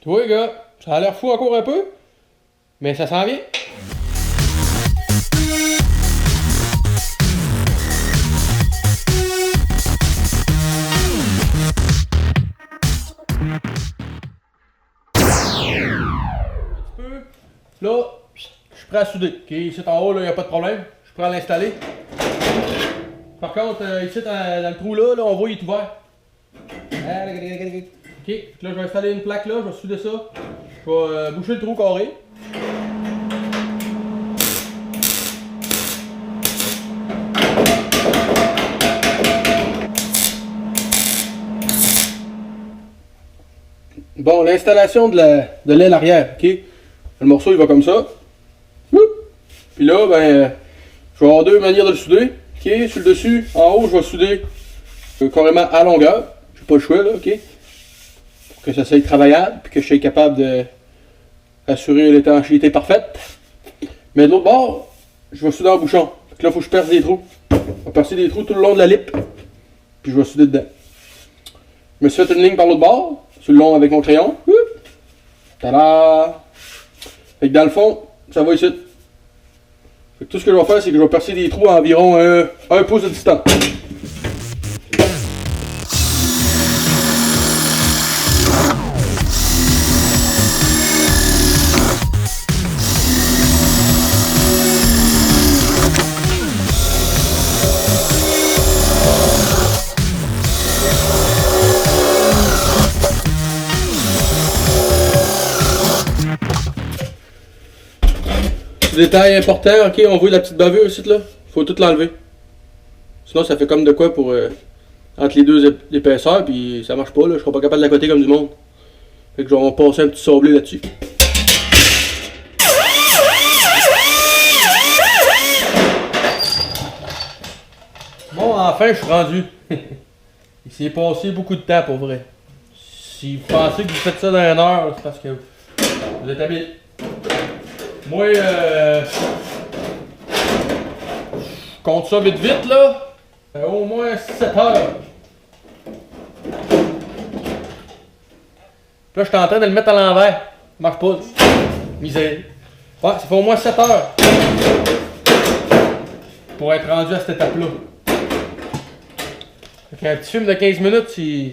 Tu vois, les gars, ça a l'air fou encore un peu, mais ça s'en vient. Là, je suis prêt à souder. Ok, ici en haut, il n'y a pas de problème. Je suis prêt à l'installer. Par contre, ici dans le trou là, on voit il est ouvert. Ok, là je vais installer une plaque là, je vais souder ça. Je vais boucher le trou carré. Bon, l'installation de l'aile arrière, ok? Le morceau il va comme ça. Puis là, ben, je vais avoir deux manières de le souder. Ok, sur le dessus, en haut, je vais souder carrément à longueur. J'ai pas le choix là, ok? Pour que ça soit travaillable, puis que je sois capable d'assurer l'étanchéité parfaite. Mais de l'autre bord, je vais souder en bouchon. Donc là, il faut que je perce des trous. Je vais percer des trous tout le long de la lip. Puis je vais souder dedans. Je me suis fait une ligne par l'autre bord, sur le long avec mon crayon. Tada! Fait que dans le fond, ça va ici. Fait que tout ce que je vais faire, c'est que je vais percer des trous à environ 1 pouce de distance. Détail important, ok, on voit la petite bavure ici là, faut tout l'enlever. Sinon ça fait comme de quoi pour entre les deux épaisseurs, puis ça marche pas là, je serai pas capable de la coter comme du monde. Fait que je vais passer un petit sablé là-dessus. Bon, enfin je suis rendu. Il s'est passé beaucoup de temps pour vrai. Si vous pensez que vous faites ça dans 1 heure, c'est parce que vous êtes habile. Moi, je compte ça vite vite là. Au moins 7 heures. Là, je suis en train de le mettre à l'envers. Ça marche pas. Misère. Ouais, ça fait au moins 7 heures. Pour être rendu à cette étape-là. Un petit film de 15 minutes, c'est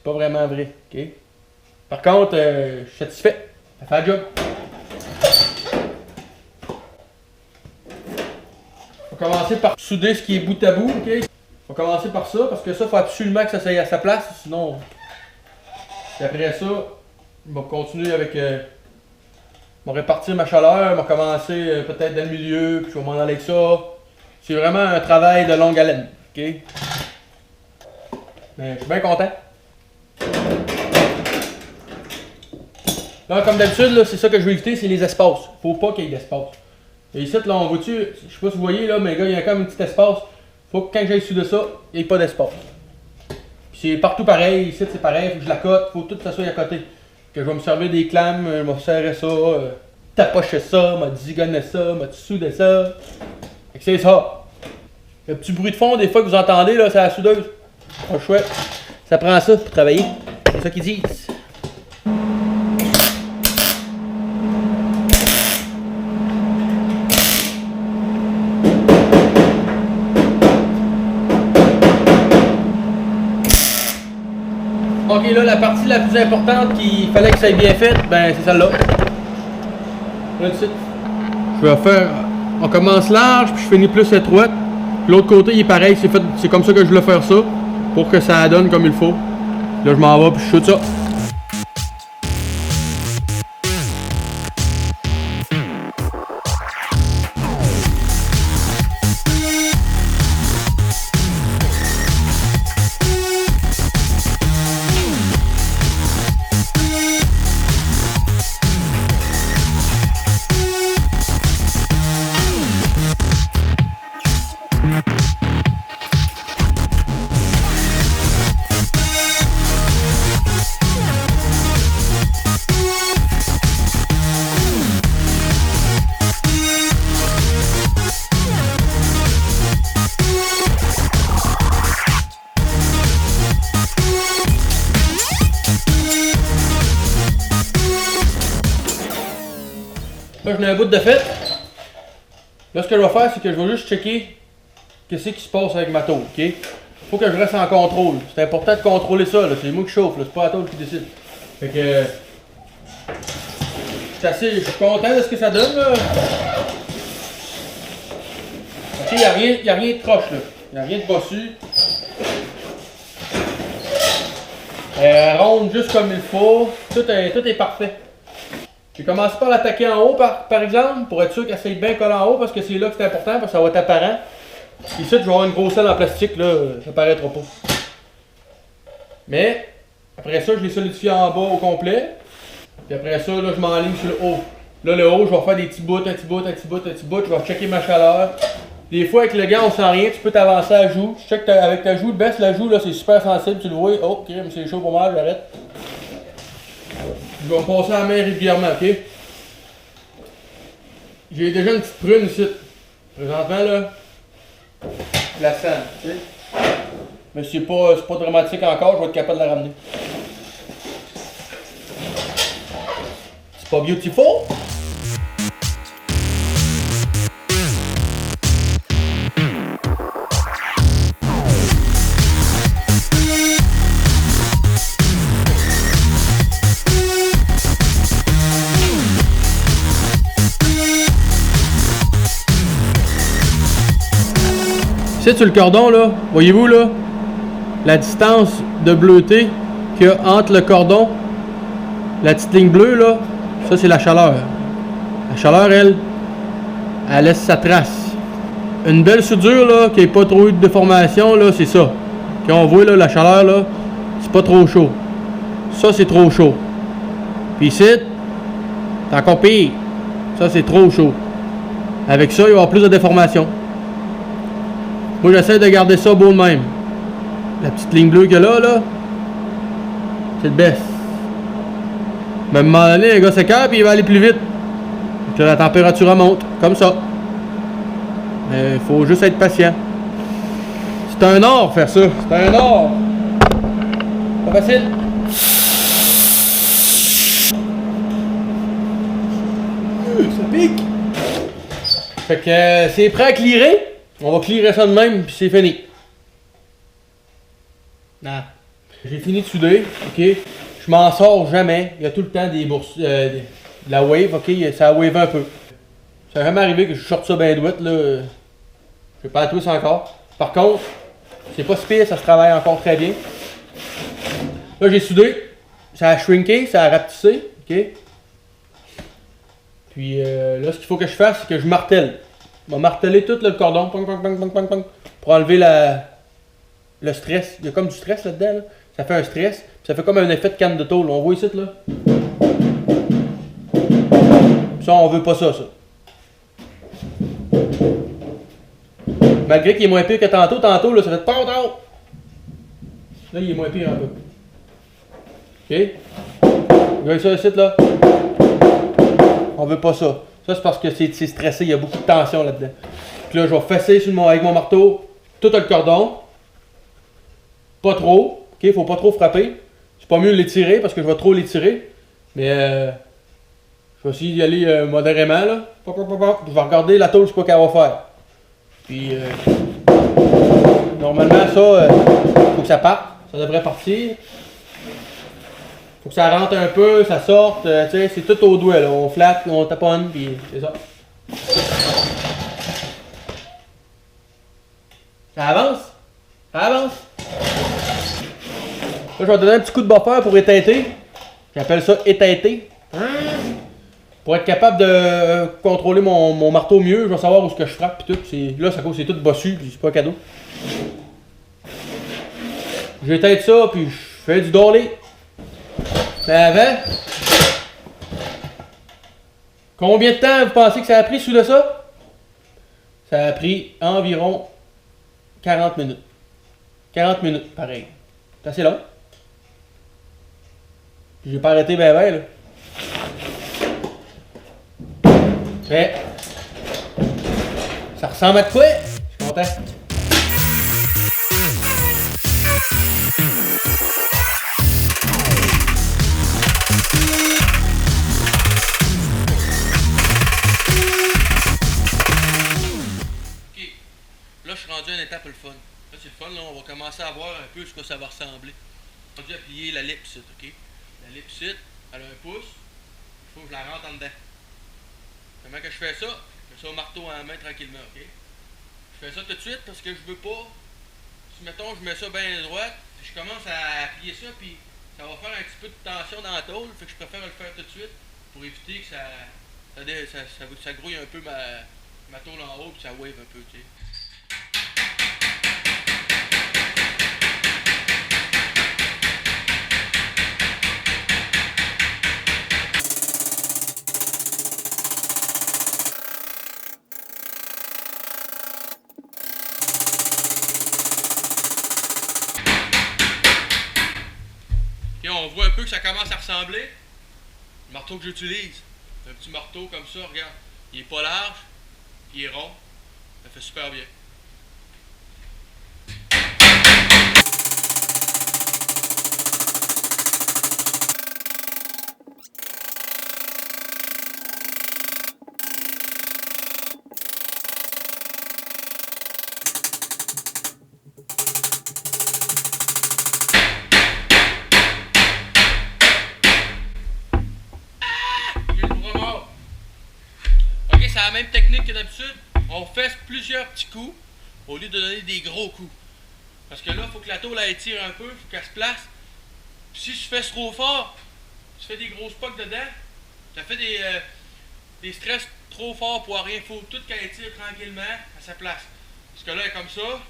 pas vraiment vrai. Ok? Par contre, je suis satisfait. Ça fait le job. On va commencer par souder ce qui est bout à bout. Okay? On va commencer par ça, parce que ça, il faut absolument que ça soit à sa place. Sinon, et après ça, je vais continuer avec... je vais répartir ma chaleur. Je vais commencer peut-être dans le milieu, puis je vais m'en aller avec ça. C'est vraiment un travail de longue haleine. Okay? Mais je suis bien content. Là, comme d'habitude, c'est ça que je veux éviter, c'est les espaces. Faut pas qu'il y ait d'espace. Et ici, là, on voit-tu, je sais pas si vous voyez, là, mais gars, il y a comme un petit espace. Faut que quand j'aille dessus de ça, il n'y ait pas d'espace. C'est partout pareil, ici c'est pareil, faut que je la cote, faut tout que ça soit à côté. Que je vais me servir des clames, je vais serrer ça, tapocher ça, m'a zigonner ça, m'a souder ça. Fait que c'est ça. Le petit bruit de fond, des fois que vous entendez, là, c'est la soudeuse. Pas chouette. Ça prend ça pour travailler. C'est ça qu'ils disent. Ok, là, la partie la plus importante qu'il fallait que ça ait bien fait, ben c'est celle-là. Là, ici. Je vais faire. On commence large, puis je finis plus étroite. L'autre côté, il est pareil, c'est comme ça que je voulais faire ça, pour que ça donne comme il faut. Là, je m'en vais, puis je shoot ça. je n'ai un bout de fait. Là, ce que je vais faire, c'est que je vais juste checker qu'est-ce qui se passe avec ma tôle, ok? Faut que je reste en contrôle. C'est important de contrôler ça, là. C'est moi qui chauffe, là. C'est pas la tôle qui décide. Fait que... je suis content de ce que ça donne, là. Ok, il n'y a rien de croche, là. Il n'y a rien de bossu. Ronde juste comme il faut. Tout est parfait. J'ai commencé par l'attaquer en haut, par exemple, pour être sûr qu'elle s'est bien collée en haut, parce que c'est là que c'est important, parce que ça va être apparent. Ici, je vais avoir une grosse selle en plastique, là, ça paraîtra pas. Mais, après ça, je l'ai solidifié en bas au complet. Puis après ça, là, je m'enligne sur le haut. Là, le haut, je vais faire des petits bouts, un petit bout, un petit bout, un petit bout. Je vais checker ma chaleur. Des fois, avec le gant, on sent rien. Tu peux t'avancer à la joue. Tu checkes avec ta joue, baisse la joue, là, c'est super sensible. Tu le vois. Oh, ok, mais c'est chaud pour moi, j'arrête. Je vais me passer la main régulièrement, ok? J'ai déjà une petite prune ici. Présentement, là, je la sens, tu sais. Mais c'est pas dramatique encore, je vais être capable de la ramener. C'est pas beautiful? Ici sur le cordon, là, voyez-vous là, la distance de bleuté qu'il y a entre le cordon, la petite ligne bleue là, ça c'est la chaleur. La chaleur, elle laisse sa trace. Une belle soudure là, qui n'est pas trop eu de déformation là, c'est ça. Quand on voit là, la chaleur là, c'est pas trop chaud. Ça c'est trop chaud. Puis ici, c'est encore pire. Ça c'est trop chaud. Avec ça, il va y avoir plus de déformation. Moi, j'essaie de garder ça beau de même. La petite ligne bleue qu'il y a là, c'est le best. Mais à un moment donné, le gars s'écarte et il va aller plus vite. Donc là, la température monte, comme ça. Mais il faut juste être patient. C'est un art faire ça. C'est un art. Pas facile. Ça pique. Fait que c'est prêt à clearer. On va clearer ça de même, puis c'est fini. Ah. J'ai fini de souder, ok? Je m'en sors jamais. Il y a tout le temps des bourses, de la wave, ok? Ça a wave un peu. Ça va jamais arrivé que je sorte ça bien douette, là. Je vais pas la twist encore. Par contre, c'est pas si pire, ça se travaille encore très bien. Là, j'ai soudé. Ça a shrinké, ça a rapetissé, ok? Puis là, ce qu'il faut que je fasse, c'est que je martèle. Je vais marteler tout le cordon, pong, pong, pong, pong, pong, pong, pour enlever le stress. Il y a comme du stress là-dedans. Là. Ça fait un stress. Puis ça fait comme un effet de canne de tôle. On voit ici, là. Puis ça, on veut pas ça. Malgré qu'il est moins pire que tantôt. Tantôt, là, ça fait tard. Là, il est moins pire un peu. Ok? Regarde ça ici, là. On veut pas ça. Ça, c'est parce que c'est stressé, il y a beaucoup de tension là-dedans. Puis là, je vais fesser avec mon marteau tout le cordon. Pas trop. Ok, faut pas trop frapper. C'est pas mieux de l'étirer parce que je vais trop l'étirer. Mais je vais essayer d'y aller modérément. Là. Je vais regarder la tôle, c'est quoi qu'elle va faire. Puis normalement, ça, faut que ça parte. Ça devrait partir. Faut que ça rentre un peu, ça sorte, tu sais, c'est tout au doigt là, on flatte, on taponne, puis c'est ça. Ça avance? Ça avance? Là, je vais donner un petit coup de buffer pour éteinter. J'appelle ça éteinter. Pour être capable de contrôler mon marteau mieux, je vais savoir où ce que je frappe, puis tout. Là, c'est tout bossu, puis c'est pas cadeau. J'éteinte ça, puis je fais du dolly. Mais avant, combien de temps vous pensez que ça a pris sous de ça? Ça a pris environ 40 minutes. 40 minutes, pareil. C'est assez long. J'ai pas arrêté ben là. Mais ça ressemble à quoi? Je suis content. Là, je suis rendu à une étape le fun. Là, c'est le fun, là, on va commencer à voir un peu ce que ça va ressembler. Je suis rendu à plier la lip ici, ok? La lip ici, elle a un pouce. Il faut que je la rentre en dedans. Comment que je fais ça? Je fais ça au marteau en main tranquillement, ok? Je fais ça tout de suite parce que je veux pas. Si mettons je mets ça bien à droite, je commence à plier ça puis ça va faire un petit peu de tension dans la tôle, fait que je préfère le faire tout de suite pour éviter que ça grouille un peu ma tôle en haut puis ça wave un peu, tu sais. Et on voit un peu que ça commence à ressembler. Le marteau que j'utilise, c'est un petit marteau comme ça, regarde. Il est pas large, puis il est rond. Ça fait super bien. C'est la même technique que d'habitude. On fait plusieurs petits coups au lieu de donner des gros coups. Parce que là, il faut que la tôle elle étire un peu, il faut qu'elle se place. Puis si je fais trop fort, tu fais des grosses pocs dedans, ça fait des stress trop forts pour rien. Il faut tout qu'elle étire tranquillement à sa place. Parce que là, elle est comme ça.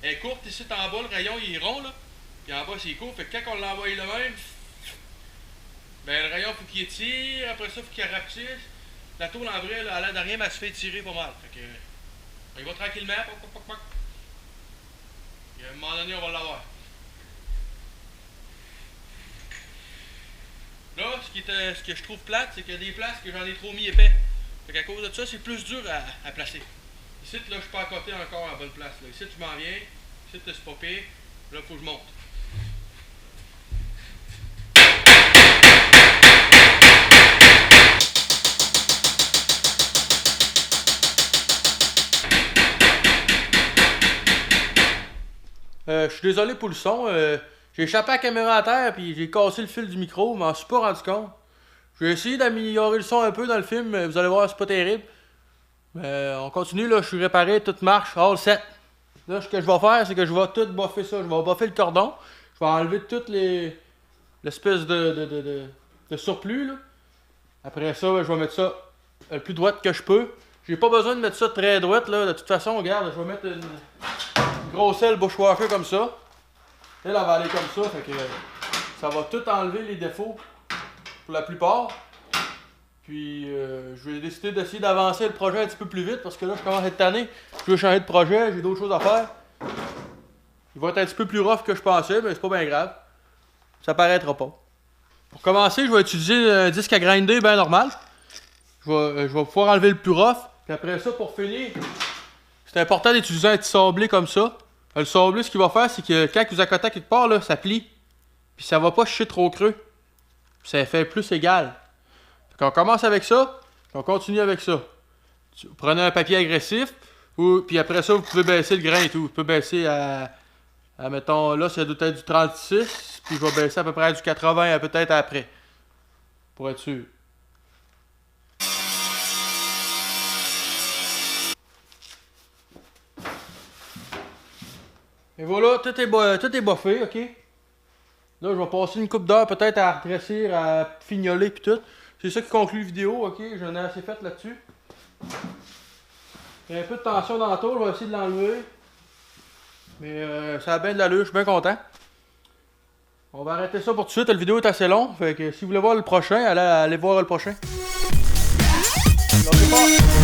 Elle est courte ici en bas, le rayon il est rond là. Puis en bas c'est court. Fait que quand on l'envoie là même, ben le rayon faut qu'il étire, après ça, il faut qu'il rapetisse. La tôle en vrai, là, à l'air de rien, mais elle se fait tirer pas mal. Fait que, il va tranquillement, poc, poc, poc, poc. Et à un moment donné, on va l'avoir. Là, ce que je trouve plate, c'est qu'il y a des places que j'en ai trop mis épais. Fait qu'à cause de ça, c'est plus dur à placer. Ici, là, je suis pas à côté encore à la bonne place. Là. Ici, je m'en viens. Ici, c'est pas pire. Là, il faut que je monte. Je suis désolé pour le son. J'ai échappé la caméra à terre puis j'ai cassé le fil du micro. Je m'en suis pas rendu compte. J'ai essayé d'améliorer le son un peu dans le film. Mais vous allez voir, c'est pas terrible. Mais on continue. Là, je suis réparé. Tout marche. All set. Là, ce que je vais faire, c'est que je vais tout boffer ça. Je vais boffer le cordon. Je vais enlever toutes l'espèce de surplus. Là. Après ça, je vais mettre ça le plus droite que je peux. J'ai pas besoin de mettre ça très droite. Là. De toute façon, regarde, je vais mettre une grosse aile bushwasher comme ça. Elle va aller comme ça, fait que ça va tout enlever les défauts pour la plupart. Puis je vais décider d'essayer d'avancer le projet un petit peu plus vite parce que là je commence à être tanné. Je veux changer de projet, j'ai d'autres choses à faire. Il va être un petit peu plus rough que je pensais, mais c'est pas bien grave. Ça paraîtra pas. Pour commencer, je vais utiliser un disque à grinder bien normal. Je vais pouvoir enlever le plus rough. Puis après ça, pour finir, c'est important d'utiliser un petit sablé comme ça. Le sablé, ce qu'il va faire, c'est que quand vous accotez quelque part, là, ça plie. Puis ça va pas chier trop creux. Puis ça fait plus égal. Fait qu'on commence avec ça, puis on continue avec ça. Vous prenez un papier agressif, puis après ça, vous pouvez baisser le grain et tout. Vous pouvez baisser à mettons, là, ça doit être du 36, puis je vais baisser à peu près à du 80, peut-être après. Pour être sûr. Et voilà, tout est boffé, ok? Là, je vais passer une couple d'heures peut-être à redresser, à fignoler puis tout. C'est ça qui conclut la vidéo, ok? J'en ai assez fait là-dessus. Il y a un peu de tension dans la tôle, je vais essayer de l'enlever. Mais ça a bien de l'allure, je suis bien content. On va arrêter ça pour tout de suite, la vidéo est assez longue. Fait que si vous voulez voir le prochain, allez voir le prochain. Lâchez pas.